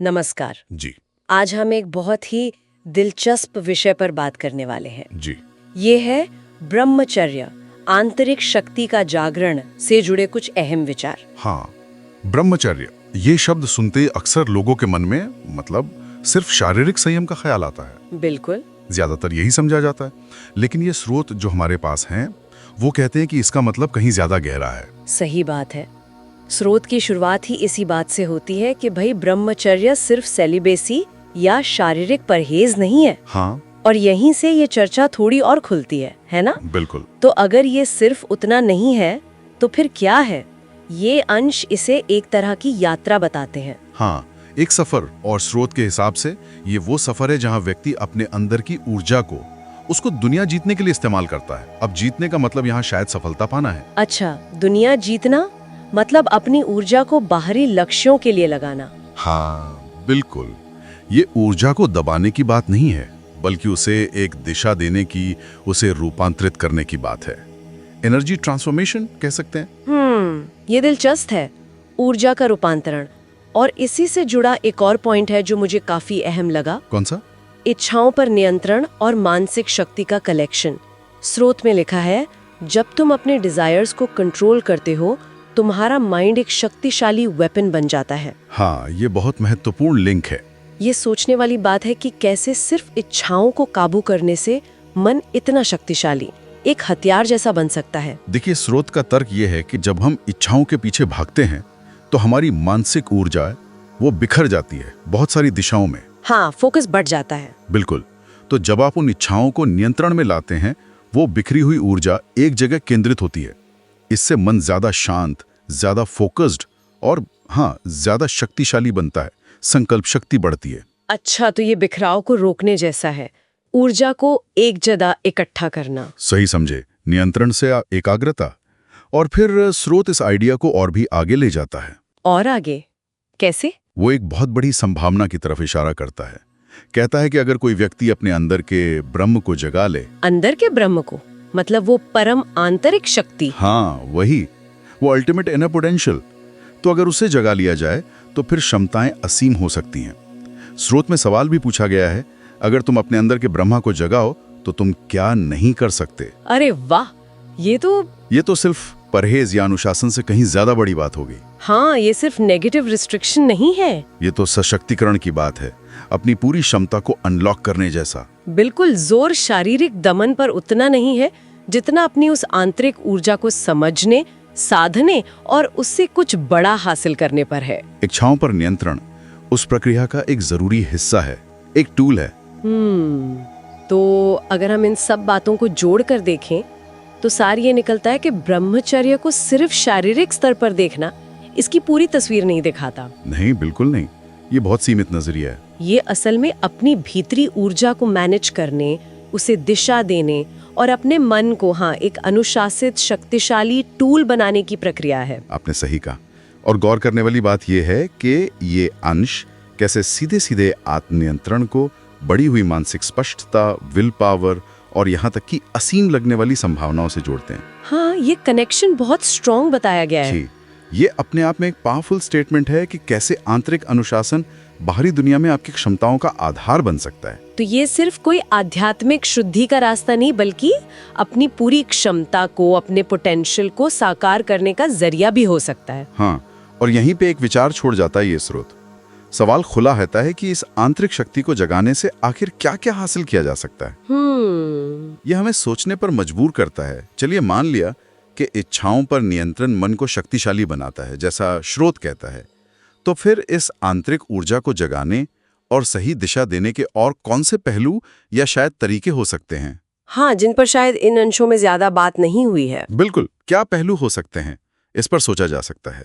नमस्कार। जी। आज हम एक बहुत ही दिलचस्प विषय पर बात करने वाले हैं। जी। ये है ब्रह्मचर्य, आंतरिक शक्ति का जागरण से जुड़े कुछ अहम विचार। हाँ, ब्रह्मचर्य ये शब्द सुनते अक्सर लोगों के मन में मतलब सिर्फ शारीरिक संयम का ख्याल आता है। बिल्कुल। ज्यादातर यही समझा जाता है, लेकिन ये स्रोत जो हमारे पास हैं वो कहते हैं कि इसका मतलब कहीं ज्यादा गहरा है। सही बात है। स्रोत की शुरुआत ही इसी बात से होती है कि भाई ब्रह्मचर्य सिर्फ सेलिबेसी या शारीरिक परहेज नहीं है। हाँ, और यहीं से ये चर्चा थोड़ी और खुलती है ना? बिल्कुल। तो अगर ये सिर्फ उतना नहीं है तो फिर क्या है? ये अंश इसे एक तरह की यात्रा बताते हैं। हाँ, एक सफर, और स्रोत के हिसाब से ये वो सफर है जहाँ व्यक्ति अपने अंदर की ऊर्जा को उसको दुनिया जीतने के लिए इस्तेमाल करता है। अब जीतने का मतलब यहाँ शायद सफलता पाना है। अच्छा, दुनिया जीतना मतलब अपनी ऊर्जा को बाहरी लक्ष्यों के लिए लगाना। हाँ, बिल्कुल। ये ऊर्जा को दबाने की बात नहीं है, बल्कि उसे एक दिशा देने की, उसे रूपांतरित करने की बात है। एनर्जी ट्रांसफॉर्मेशन कह सकते हैं। ये दिलचस्प है, ऊर्जा का रूपांतरण। और इसी से जुड़ा एक और पॉइंट है जो मुझे काफी अहम लगा। कौन सा? इच्छाओं पर नियंत्रण और मानसिक शक्ति का कलेक्शन। स्रोत में लिखा है, जब तुम अपने डिजायर्स को कंट्रोल करते हो, तुम्हारा माइंड एक शक्तिशाली वेपन बन जाता है। हाँ, ये बहुत महत्वपूर्ण लिंक है। ये सोचने वाली बात है कि कैसे सिर्फ इच्छाओं को काबू करने से मन इतना शक्तिशाली, एक हथियार जैसा बन सकता है। देखिए, स्रोत का तर्क ये है कि जब हम इच्छाओं के पीछे भागते हैं तो हमारी मानसिक ऊर्जा वो बिखर जाती है बहुत सारी दिशाओं में। हाँ, फोकस बढ़ जाता है। बिल्कुल। तो जब आप उन इच्छाओं को नियंत्रण में लाते हैं, वो बिखरी हुई ऊर्जा एक जगह केंद्रित होती है। इससे मन ज्यादा शांत, ज्यादा फोकस्ड और हाँ, ज्यादा शक्तिशाली बनता है। संकल्प शक्ति बढ़ती है। अच्छा, तो ये बिखराव को रोकने जैसा है, ऊर्जा को एक जगह इकट्ठा करना। सही समझे, नियंत्रण से एकाग्रता। और फिर स्रोत इस आइडिया को और भी आगे ले जाता है। और आगे कैसे? वो एक बहुत बड़ी संभावना की तरफ इशारा करता है। कहता है कि अगर कोई व्यक्ति अपने अंदर के ब्रह्म को जगा ले। अंदर के ब्रह्म को मतलब वो परम आंतरिक शक्ति। हाँ, वही, वो अल्टीमेट इनर पोटेंशियल। तो अगर उसे जगा लिया जाए तो फिर क्षमताएं असीम हो सकती हैं। स्रोत में सवाल भी पूछा गया है, अगर तुम अपने अंदर के ब्रह्मा को जगाओ तो तुम क्या नहीं कर सकते? अरे वाह, ये तो सिर्फ परहेज या अनुशासन से कहीं ज्यादा बड़ी बात होगी। हाँ, ये सिर्फ नेगेटिव रिस्ट्रिक्शन नहीं है। ये तो सशक्तिकरण की बात है, अपनी पूरी क्षमता को अनलॉक करने जैसा। बिल्कुल, जोर शारीरिक दमन पर उतना नहीं है जितना अपनी उस आंतरिक ऊर्जा को समझने, साधने और उससे कुछ बड़ा हासिल करने पर है। इच्छाओं पर नियंत्रण उस प्रक्रिया का एक जरूरी हिस्सा है, एक टूल है। तो अगर हम इन सब बातों को जोड़कर देखें तो सार ये निकलता है कि ब्रह्मचर्य को सिर्फ शारीरिक स्तर पर देखना इसकी पूरी तस्वीर नहीं दिखाता। नहीं, बिल्कुल नहीं, ये बहुत सीमित नजरिया है। ये असल में अपनी भीतरी ऊर्जा को मैनेज करने, उसे दिशा देने और अपने मन को एक अनुशासित शक्तिशाली टूल बनाने की प्रक्रिया है। आपने सही कहा। और गौर करने वाली बात यह है कि ये अंश कैसे सीधे सीधे आत्मनियंत्रण को, बढ़ी हुई मानसिक स्पष्टता, विल पावर और यहाँ तक कि असीम लगने वाली संभावनाओं से जोड़ते हैं। हाँ, ये कनेक्शन बहुत स्ट्रॉन्ग बताया गया है। जी, ये अपने आप में एक पावरफुल स्टेटमेंट है कि कैसे आंतरिक अनुशासन बाहरी दुनिया में आपकी क्षमताओं का आधार बन सकता है। तो ये सिर्फ कोई आध्यात्मिक शुद्धि का रास्ता नहीं, बल्कि अपनी पूरी क्षमता को, अपने पोटेंशियल को साकार करने का जरिया भी हो सकता है। हाँ, और यहीं पे एक विचार छोड़ जाता है ये स्रोत। सवाल खुला रहता है कि इस आंतरिक शक्ति को जगाने से आखिर क्या क्या हासिल किया जा सकता है। यह हमें सोचने पर मजबूर करता है। चलिए मान लिया कि इच्छाओं पर नियंत्रण मन को शक्तिशाली बनाता है, जैसा स्रोत कहता है, तो फिर इस आंतरिक ऊर्जा को जगाने और सही दिशा देने के और कौन से पहलू या शायद तरीके हो सकते हैं? हाँ, जिन पर शायद इन अंशों में ज्यादा बात नहीं हुई है। बिल्कुल, क्या पहलू हो सकते हैं, इस पर सोचा जा सकता है।